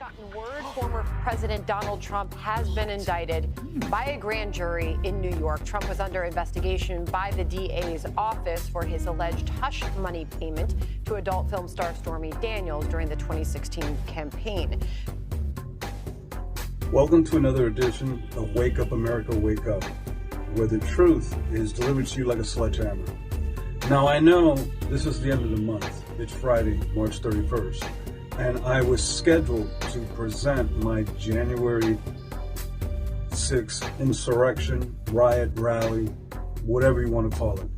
Gotten word former President Donald Trump has been indicted by a grand jury in New York. Trump was under investigation by the DA's office for his alleged hush money payment to adult film star Stormy Daniels during the 2016 campaign. Welcome to another edition of Wake Up America, Wake Up, where the truth is delivered to you like a sledgehammer. Now, I know this is the end of the month. It's Friday, March 31st. And I was scheduled to present my January 6th insurrection, riot, rally, whatever you want to call it,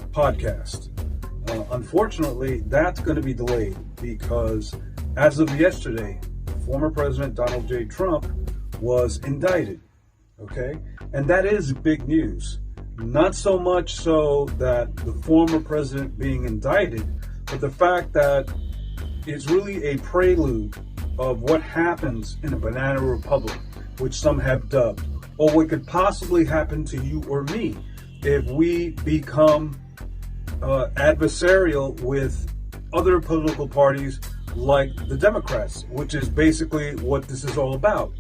podcast. Unfortunately, that's going to be delayed because as of yesterday, former President Donald J. Trump was indicted, okay? And that is big news. Not so much so that the former president being indicted, but the fact that it's really a prelude of what happens in a banana republic, which some have dubbed, or what could possibly happen to you or me if we become adversarial with other political parties like the Democrats, which is basically what this is all about.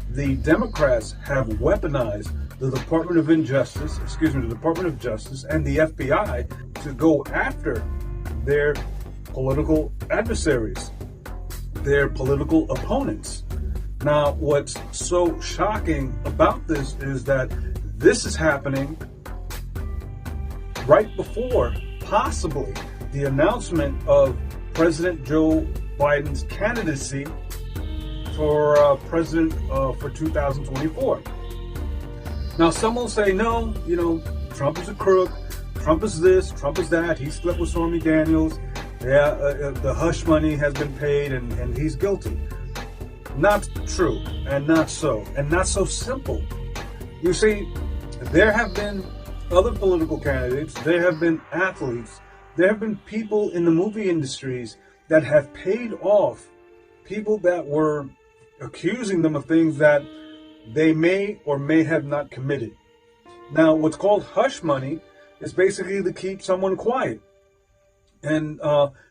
The Democrats have weaponized the Department of Justice and the FBI to go after their political adversaries, their political opponents. Now, what's so shocking about this is that this is happening right before possibly the announcement of President Joe Biden's candidacy for president for 2024. Now, some will say, no, Trump is a crook, Trump is this, Trump is that, he slept with Stormy Daniels, the hush money has been paid and he's guilty. Not true, and not so simple. You see, there have been other political candidates, there have been athletes, there have been people in the movie industries that have paid off people that were accusing them of things that they may or may have not committed. Now, what's called hush money is basically to keep someone quiet. And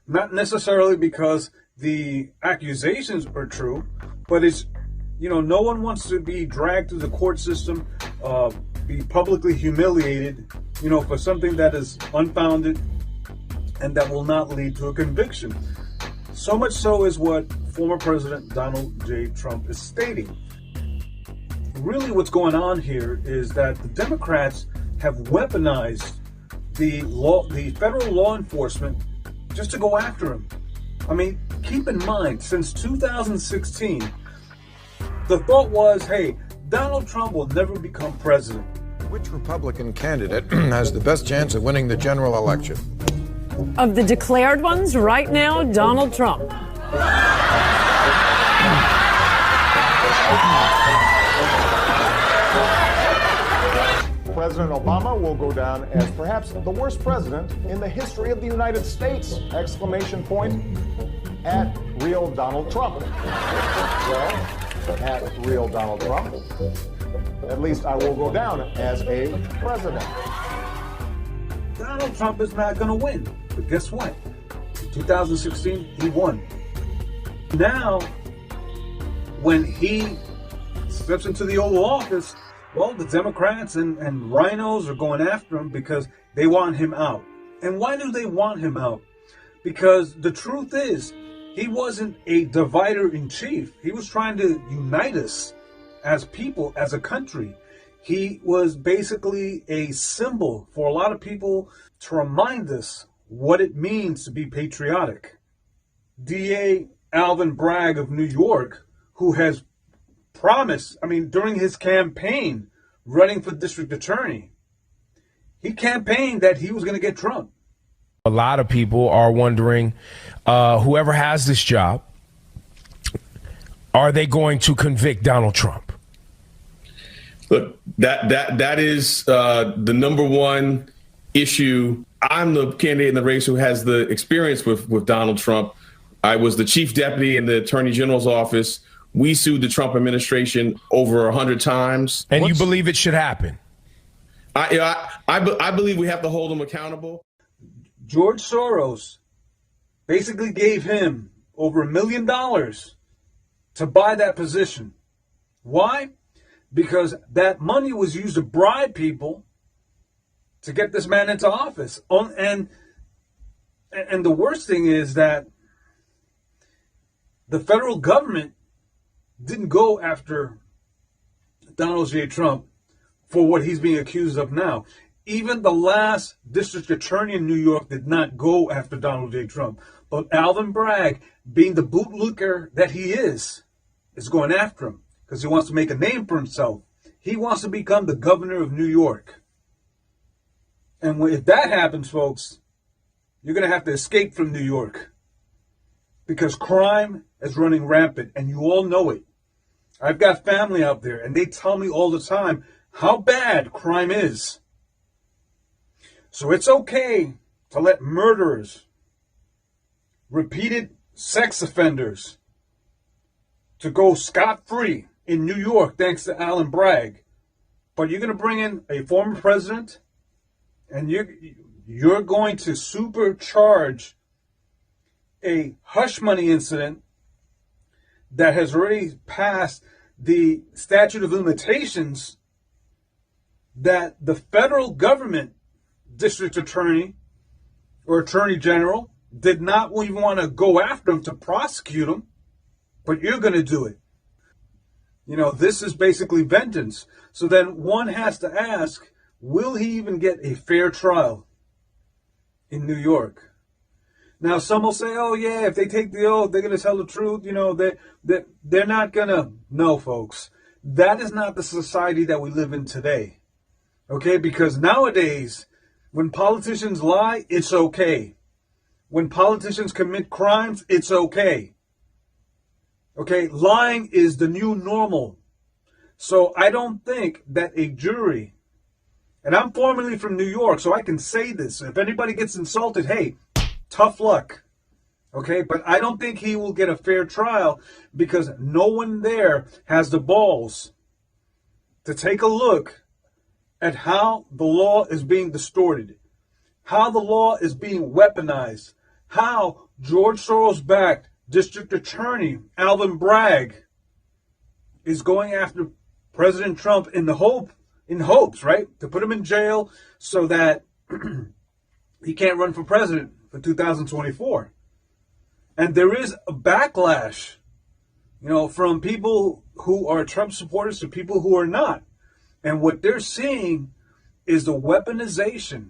not necessarily because the accusations are true, but it's, no one wants to be dragged through the court system, be publicly humiliated, for something that is unfounded and that will not lead to a conviction. So much so is what former President Donald J. Trump is stating. Really what's going on here is that the Democrats have weaponized the federal law enforcement just to go after him. I mean, keep in mind, since 2016, the thought was, hey, Donald Trump will never become president. Which Republican candidate has the best chance of winning the general election? Of the declared ones right now, Donald Trump. President Obama will go down as perhaps the worst president in the history of the United States! Exclamation point at real Donald Trump. Well, at real Donald Trump, at least I will go down as a president. Donald Trump is not going to win. But guess what? In 2016, he won. Now, when he steps into the Oval Office, well, the Democrats and rhinos are going after him because they want him out. And why do they want him out? Because the truth is, he wasn't a divider in chief. He was trying to unite us as people, as a country. He was basically a symbol for a lot of people to remind us what it means to be patriotic. DA Alvin Bragg of New York, who has promised, during his campaign running for district attorney, he campaigned that he was going to get Trump. A lot of people are wondering, whoever has this job, are they going to convict Donald Trump? Look, that is the number one issue. I'm the candidate in the race who has the experience with Donald Trump. I was the chief deputy in the attorney general's office. We sued the Trump administration over 100 times. And you believe it should happen? I believe we have to hold him accountable. George Soros basically gave him over $1 million to buy that position. Why? Because that money was used to bribe people to get this man into office. And the worst thing is that the federal government didn't go after Donald J. Trump for what he's being accused of now. Even the last district attorney in New York did not go after Donald J. Trump. But Alvin Bragg, being the bootlicker that he is going after him because he wants to make a name for himself. He wants to become the governor of New York. And if that happens, folks, you're going to have to escape from New York because crime is running rampant, and you all know it. I've got family out there, and they tell me all the time how bad crime is. So it's okay to let murderers, repeated sex offenders, to go scot-free in New York thanks to Alvin Bragg. But you're going to bring in a former president, and you're going to supercharge a hush money incident that has already passed the statute of limitations that the federal government district attorney or attorney general did not even want to go after him to prosecute him, but you're going to do it. You know, this is basically vengeance. So then one has to ask, will he even get a fair trial in New York? Now, some will say, oh, yeah, if they take the oath, they're going to tell the truth. You know, they're not going to. No, folks. That is not the society that we live in today. Okay? Because nowadays, when politicians lie, it's okay. When politicians commit crimes, it's okay. Okay? Lying is the new normal. So I don't think that a jury, and I'm formerly from New York, so I can say this. If anybody gets insulted, hey, tough luck, okay? But I don't think he will get a fair trial because no one there has the balls to take a look at how the law is being distorted, how the law is being weaponized, how George Soros-backed District Attorney Alvin Bragg is going after President Trump in hopes, right, to put him in jail so that he can't run for president for 2024. And there is a backlash, you know, from people who are Trump supporters to people who are not. And what they're seeing is the weaponization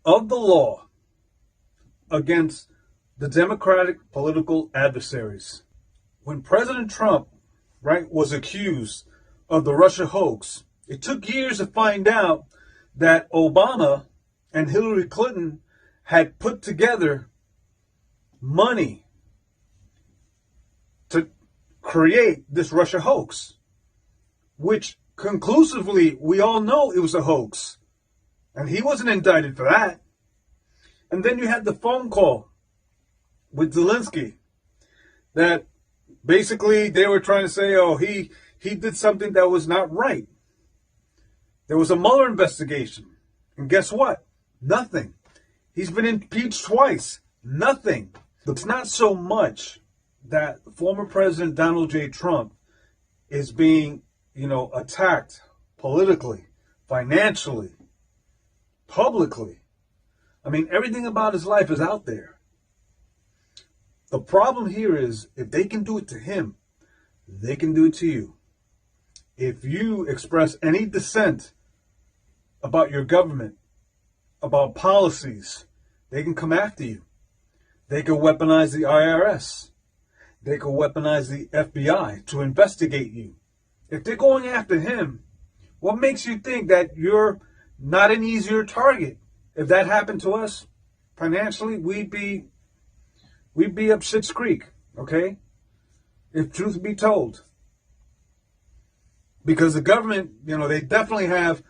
of the law against the Democratic political adversaries. When President Trump, right, was accused of the Russia hoax, it took years to find out that Obama and Hillary Clinton had put together money to create this Russia hoax, which conclusively we all know it was a hoax. And he wasn't indicted for that. And then you had the phone call with Zelensky that basically they were trying to say, oh, he did something that was not right. There was a Mueller investigation. And guess what? Nothing. He's been impeached twice. Nothing. It's not so much that former President Donald J. Trump is being, you know, attacked politically, financially, publicly. I mean, everything about his life is out there. The problem here is if they can do it to him, they can do it to you. If you express any dissent about your government, about policies, they can come after you. They can weaponize the IRS. They can weaponize the FBI to investigate you. If they're going after him, what makes you think that you're not an easier target? If that happened to us, financially, we'd be up Schitt's Creek, okay? If truth be told. Because the government, you know, they definitely have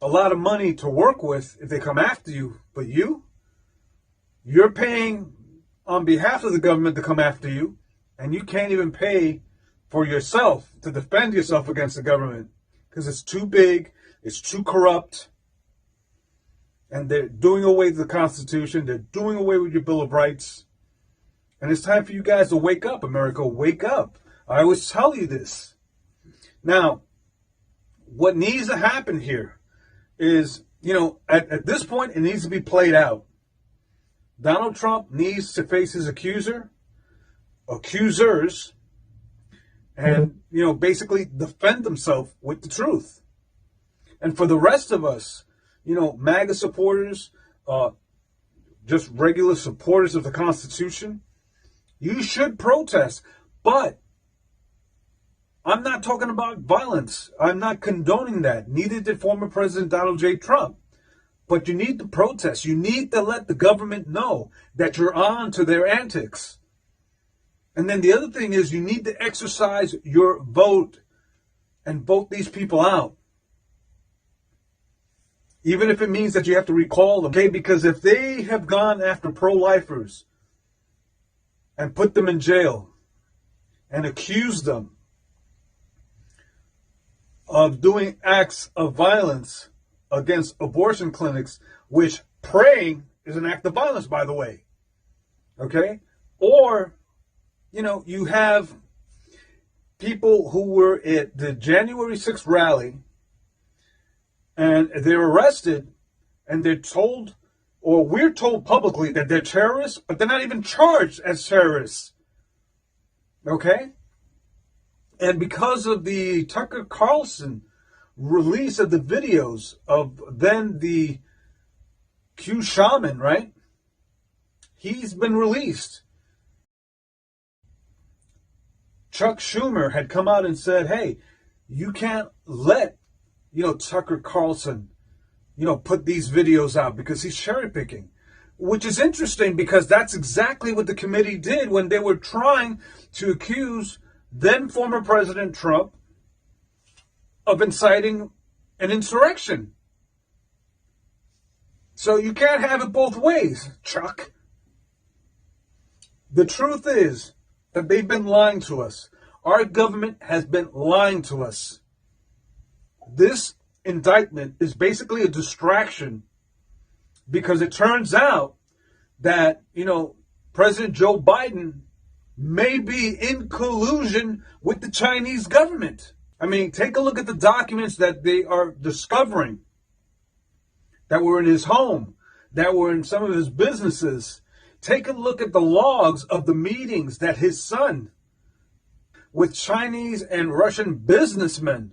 a lot of money to work with if they come after you. But you're paying on behalf of the government to come after you, and you can't even pay for yourself to defend yourself against the government because it's too big, it's too corrupt, and they're doing away with the Constitution, they're doing away with your Bill of Rights, And it's time for you guys to wake up, America. Wake up. I always tell you this. Now, what needs to happen here is, at this point, it needs to be played out. Donald Trump needs to face his accusers, and, basically defend himself with the truth. And for the rest of us, MAGA supporters, just regular supporters of the Constitution, you should protest. But I'm not talking about violence. I'm not condoning that. Neither did former President Donald J. Trump. But you need to protest. You need to let the government know that you're on to their antics. And then the other thing is you need to exercise your vote and vote these people out. Even if it means that you have to recall them. Okay, because if they have gone after pro-lifers and put them in jail and accused them of doing acts of violence against abortion clinics, which praying is an act of violence, by the way. Okay? Or, you have people who were at the January 6th rally and they're arrested and they're told, or we're told publicly that they're terrorists, but they're not even charged as terrorists. Okay? And because of the Tucker Carlson release of the videos of then the Q shaman, right? He's been released. Chuck Schumer had come out and said, hey, you can't let, Tucker Carlson, put these videos out because he's cherry picking. Which is interesting because that's exactly what the committee did when they were trying to accuse then former President Trump of inciting an insurrection. So you can't have it both ways, Chuck. The truth is that they've been lying to us. Our government has been lying to us. This indictment is basically a distraction because it turns out that, President Joe Biden may be in collusion with the Chinese government. I mean, take a look at the documents that they are discovering that were in his home, that were in some of his businesses. Take a look at the logs of the meetings that his son with Chinese and Russian businessmen.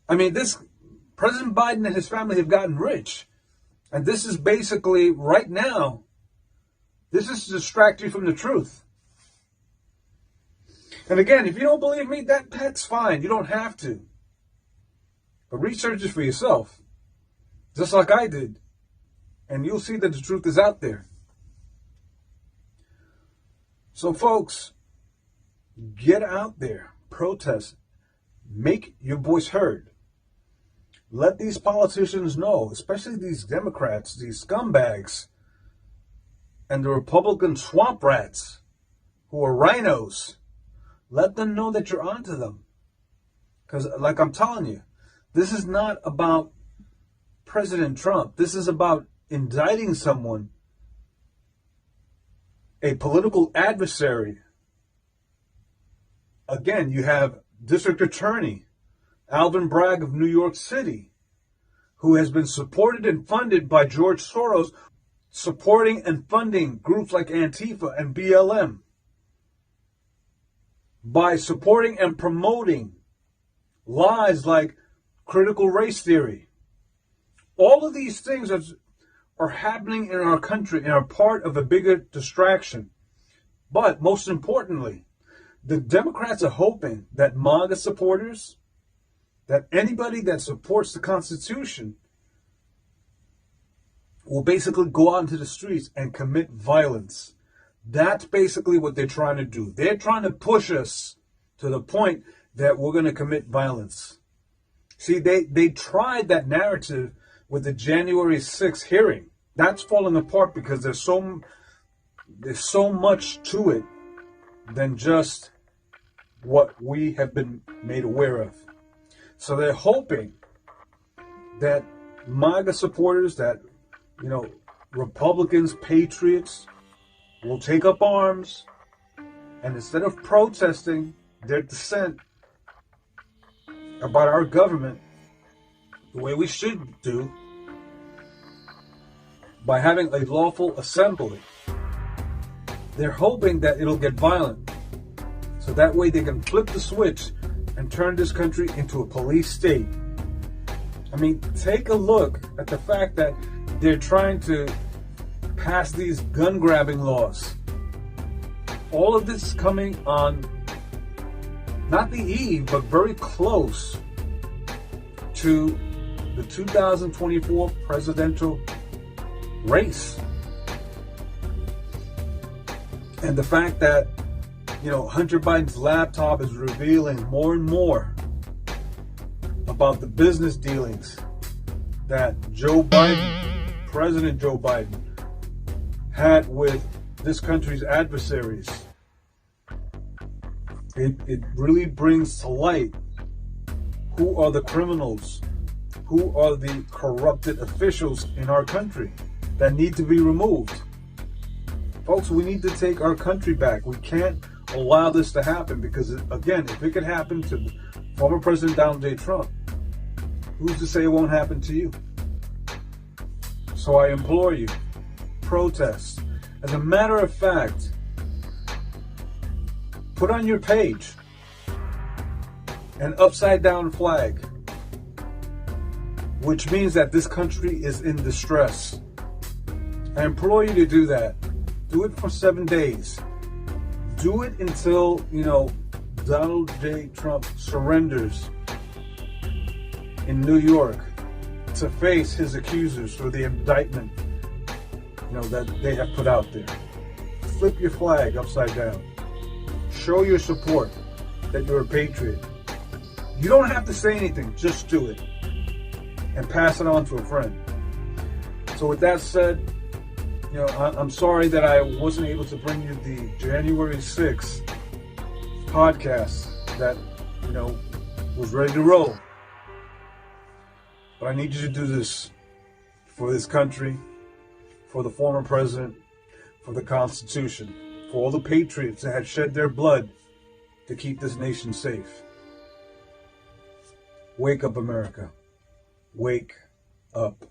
I mean, President Biden and his family have gotten rich. And this is basically, right now, this is to distract you from the truth. And again, if you don't believe me, that's fine. You don't have to. But research it for yourself, just like I did. And you'll see that the truth is out there. So, folks, get out there, protest, make your voice heard. Let these politicians know, especially these Democrats, these scumbags, and the Republican swamp rats who are rhinos. Let them know that you're onto them. Because, like I'm telling you, this is not about President Trump. This is about indicting someone, a political adversary. Again, you have District Attorney Alvin Bragg of New York City, who has been supported and funded by George Soros, supporting and funding groups like Antifa and BLM, by supporting and promoting lies like critical race theory. All of these things are happening in our country and are part of a bigger distraction. But most importantly, the Democrats are hoping that MAGA supporters, that anybody that supports the Constitution, will basically go out into the streets and commit violence. That's basically what they're trying to do. They're trying to push us to the point that we're going to commit violence. See, they tried that narrative with the January 6th hearing. That's falling apart because there's so much to it than just what we have been made aware of. So they're hoping that MAGA supporters, that Republicans, patriots will take up arms, and instead of protesting their dissent about our government the way we should do, by having a lawful assembly, they're hoping that it'll get violent. So that way they can flip the switch and turn this country into a police state. I mean, take a look at the fact that they're trying to pass these gun-grabbing laws. All of this is coming on not the eve, but very close to the 2024 presidential race. And the fact that, Hunter Biden's laptop is revealing more and more about the business dealings that Joe Biden, President Joe Biden, had with this country's adversaries. It really brings to light who are the criminals, who are the corrupted officials in our country that need to be removed. Folks, we need to take our country back. We can't allow this to happen because, again, if it could happen to former President Donald J. Trump, who's to say it won't happen to you? So I implore you, protest. As a matter of fact, put on your page an upside down flag, which means that this country is in distress. I implore you to do that. Do it for 7 days. Do it until, Donald J. Trump surrenders in New York to face his accusers for the indictment, that they have put out there. Flip your flag upside down. Show your support that you're a patriot. You don't have to say anything, just do it. And pass it on to a friend. So with that said, I'm sorry that I wasn't able to bring you the January 6th podcast that, was ready to roll. But I need you to do this for this country, for the former president, for the Constitution, for all the patriots that had shed their blood to keep this nation safe. Wake up, America. Wake up.